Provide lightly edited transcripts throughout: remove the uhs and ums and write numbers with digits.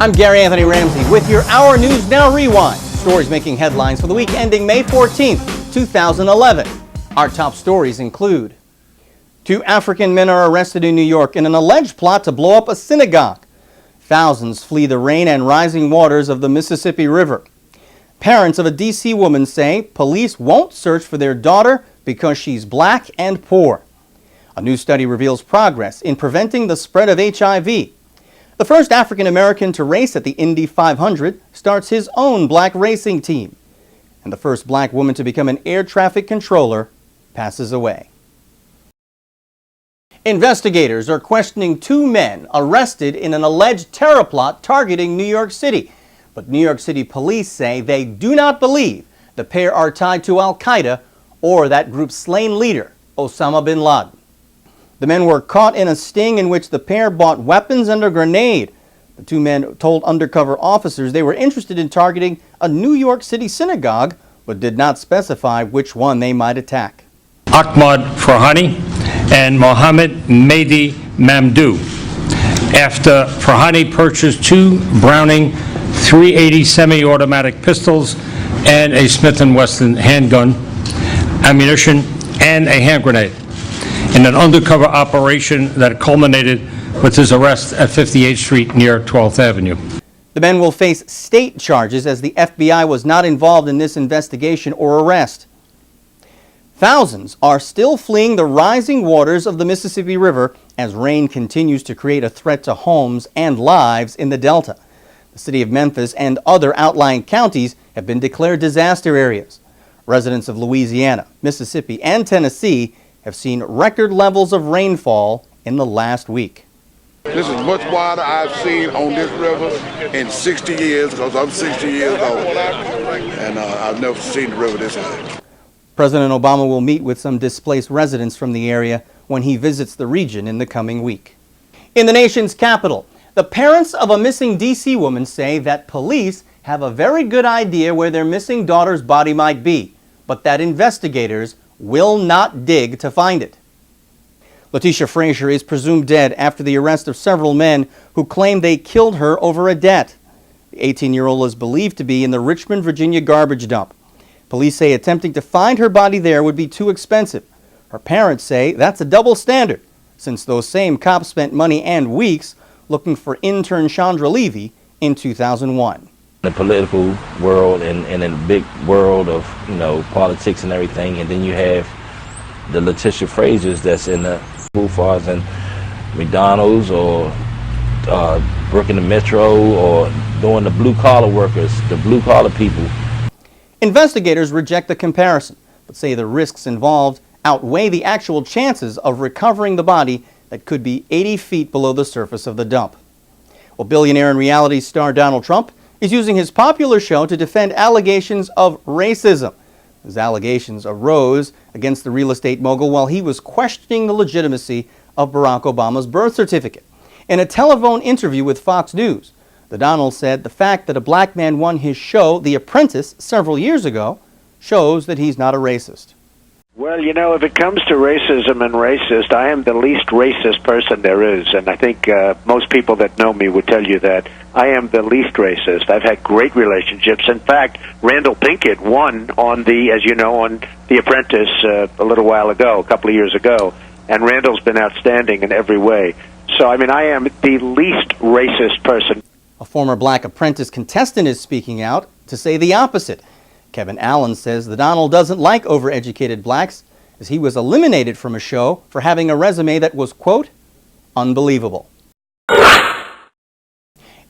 I'm Gary Anthony Ramsey with your Our News Now Rewind. Stories making headlines for the week ending May 14th, 2011. Our top stories include: 2 African men are arrested in New York in an alleged plot to blow up a synagogue. Thousands flee the rain and rising waters of the Mississippi River. Parents of a D.C. woman say police won't search for their daughter because she's black and poor. A new study reveals progress in preventing the spread of HIV. The first African American to race at the Indy 500 starts his own black racing team. And the first black woman to become an air traffic controller passes away. Investigators are questioning 2 men arrested in an alleged terror plot targeting New York City. But New York City police say they do not believe the pair are tied to Al-Qaeda or that group's slain leader, Osama bin Laden. The men were caught in a sting in which the pair bought weapons and a grenade. The 2 men told undercover officers they were interested in targeting a New York City synagogue, but did not specify which one they might attack. Ahmad Farhani and Mohammed Mehdi Mamdouh, after Farhani purchased 2 Browning .380 semi-automatic pistols and a Smith & Wesson handgun, ammunition, and a hand grenade in an undercover operation that culminated with his arrest at 58th Street near 12th Avenue. The men will face state charges as the FBI was not involved in this investigation or arrest. Thousands are still fleeing the rising waters of the Mississippi River as rain continues to create a threat to homes and lives in the Delta. The city of Memphis and other outlying counties have been declared disaster areas. Residents of Louisiana, Mississippi, and Tennessee have seen record levels of rainfall in the last week. This is much water I've seen on this river in 60 years, because I'm 60 years old, and I've never seen the river this high. President Obama will meet with some displaced residents from the area when he visits the region in the coming week. In the nation's capital, the parents of a missing D.C. woman say that police have a very good idea where their missing daughter's body might be, but that investigators will not dig to find it. Letitia Frazier is presumed dead after the arrest of several men who claim they killed her over a debt. The 18-year-old is believed to be in the Richmond, Virginia garbage dump. Police say attempting to find her body there would be too expensive. Her parents say that's a double standard, since those same cops spent money and weeks looking for intern Chandra Levy in 2001. The political world and in the big world of, politics and everything, and then you have the Letitia Fraziers that's in the Bufars and McDonald's or working the Metro or doing the blue-collar workers, the blue-collar people. Investigators reject the comparison, but say the risks involved outweigh the actual chances of recovering the body that could be 80 feet below the surface of the dump. Well, billionaire and reality star Donald Trump is using his popular show to defend allegations of racism. His allegations arose against the real estate mogul while he was questioning the legitimacy of Barack Obama's birth certificate. In a telephone interview with Fox News, the Donald said the fact that a black man won his show, The Apprentice, several years ago shows that he's not a racist. Well, if it comes to racism and racist, I am the least racist person there is, and I think most people that know me would tell you that I am the least racist. I've had great relationships. In fact, Randall Pinkett won on The Apprentice a little while ago, a couple of years ago, and Randall's been outstanding in every way. So, I am the least racist person. A former black apprentice contestant is speaking out to say the opposite. Kevin Allen says the Donald doesn't like overeducated blacks, as he was eliminated from a show for having a resume that was, quote, unbelievable.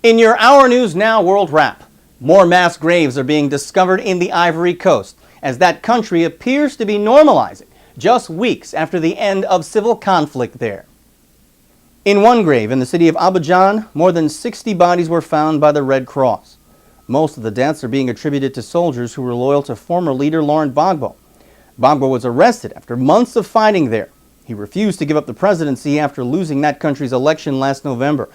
In your Our News Now World Wrap, more mass graves are being discovered in the Ivory Coast, as that country appears to be normalizing just weeks after the end of civil conflict there. In one grave in the city of Abidjan, more than 60 bodies were found by the Red Cross. Most of the deaths are being attributed to soldiers who were loyal to former leader Laurent Gbagbo. Gbagbo was arrested after months of fighting there. He refused to give up the presidency after losing that country's election last November.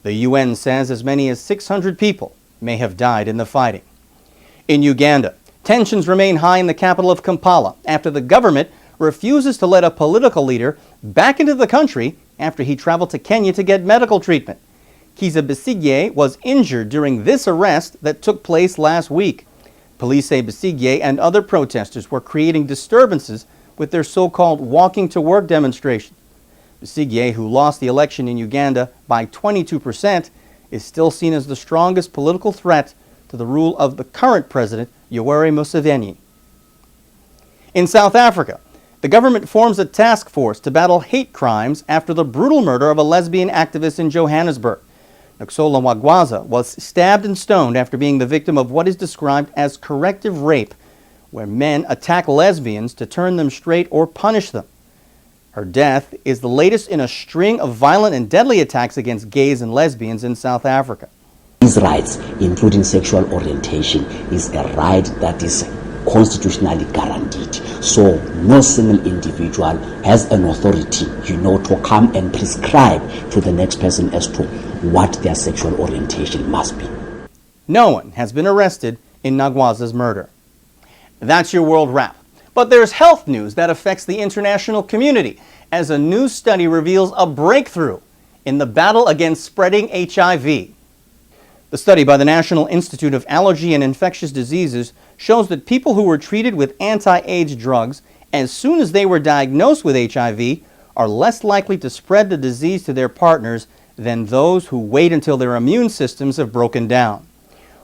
The UN says as many as 600 people may have died in the fighting. In Uganda, tensions remain high in the capital of Kampala after the government refuses to let a political leader back into the country after he traveled to Kenya to get medical treatment. Kizza Besigye was injured during this arrest that took place last week. Police say Besigye and other protesters were creating disturbances with their so-called walking to work demonstration. Besigye, who lost the election in Uganda by 22%, is still seen as the strongest political threat to the rule of the current president, Yoweri Museveni. In South Africa, the government forms a task force to battle hate crimes after the brutal murder of a lesbian activist in Johannesburg. Nokuzola Magwaza was stabbed and stoned after being the victim of what is described as corrective rape, where men attack lesbians to turn them straight or punish them. Her death is the latest in a string of violent and deadly attacks against gays and lesbians in South Africa. These rights, including sexual orientation, is a right that is constitutionally guaranteed. So no single individual has an authority, to come and prescribe to the next person as to what their sexual orientation must be. No one has been arrested in Nagwaza's murder. That's your world wrap. But there's health news that affects the international community, as a new study reveals a breakthrough in the battle against spreading HIV. The study by the National Institute of Allergy and Infectious Diseases shows that people who were treated with anti-AIDS drugs as soon as they were diagnosed with HIV are less likely to spread the disease to their partners than those who wait until their immune systems have broken down.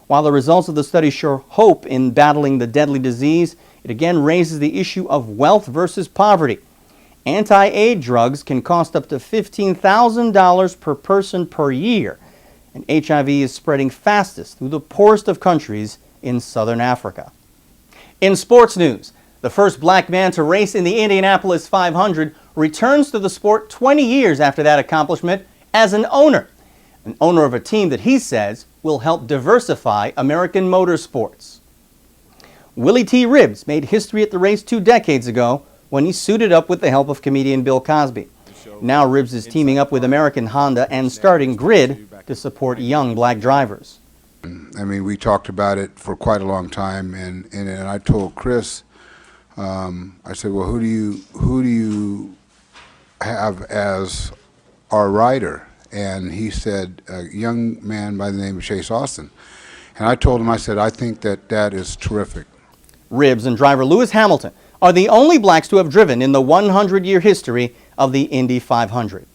While the results of the study show hope in battling the deadly disease, it again raises the issue of wealth versus poverty. Anti-AIDS drugs can cost up to $15,000 per person per year, and HIV is spreading fastest through the poorest of countries in southern Africa. In sports news, the first black man to race in the Indianapolis 500 returns to the sport 20 years after that accomplishment as an owner of a team that he says will help diversify American motorsports. Willie T. Ribbs made history at the race 2 decades ago when he suited up with the help of comedian Bill Cosby. Now Ribbs is teaming up with American Honda and starting Grid to support young black drivers. I mean, we talked about it for quite a long time, and I told Chris, I said, well, who do you have as our rider? And he said, a young man by the name of Chase Austin. And I told him, I said, I think that is terrific. Ribbs and driver Lewis Hamilton are the only blacks to have driven in the 100-year history of the Indy 500.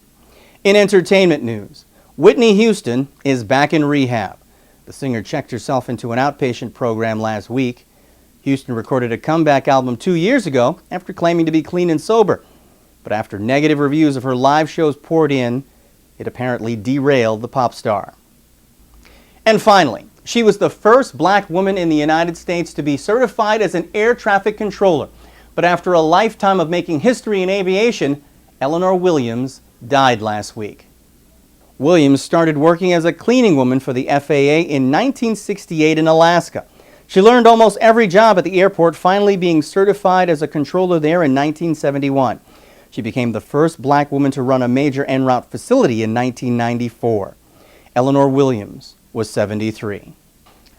In entertainment news, Whitney Houston is back in rehab. The singer checked herself into an outpatient program last week. Houston recorded a comeback album 2 years ago after claiming to be clean and sober. But after negative reviews of her live shows poured in, it apparently derailed the pop star. And finally, she was the first black woman in the United States to be certified as an air traffic controller. But after a lifetime of making history in aviation, Eleanor Williams died last week. Williams started working as a cleaning woman for the FAA in 1968 in Alaska. She learned almost every job at the airport, finally being certified as a controller there in 1971. She became the first black woman to run a major en route facility in 1994. Eleanor Williams was 73.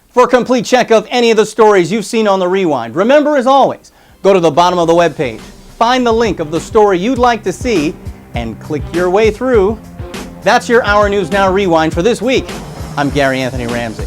For a complete check of any of the stories you've seen on The Rewind, remember, as always, go to the bottom of the webpage, find the link of the story you'd like to see, and click your way through. That's your Our News Now Rewind for this week. I'm Gary Anthony Ramsey.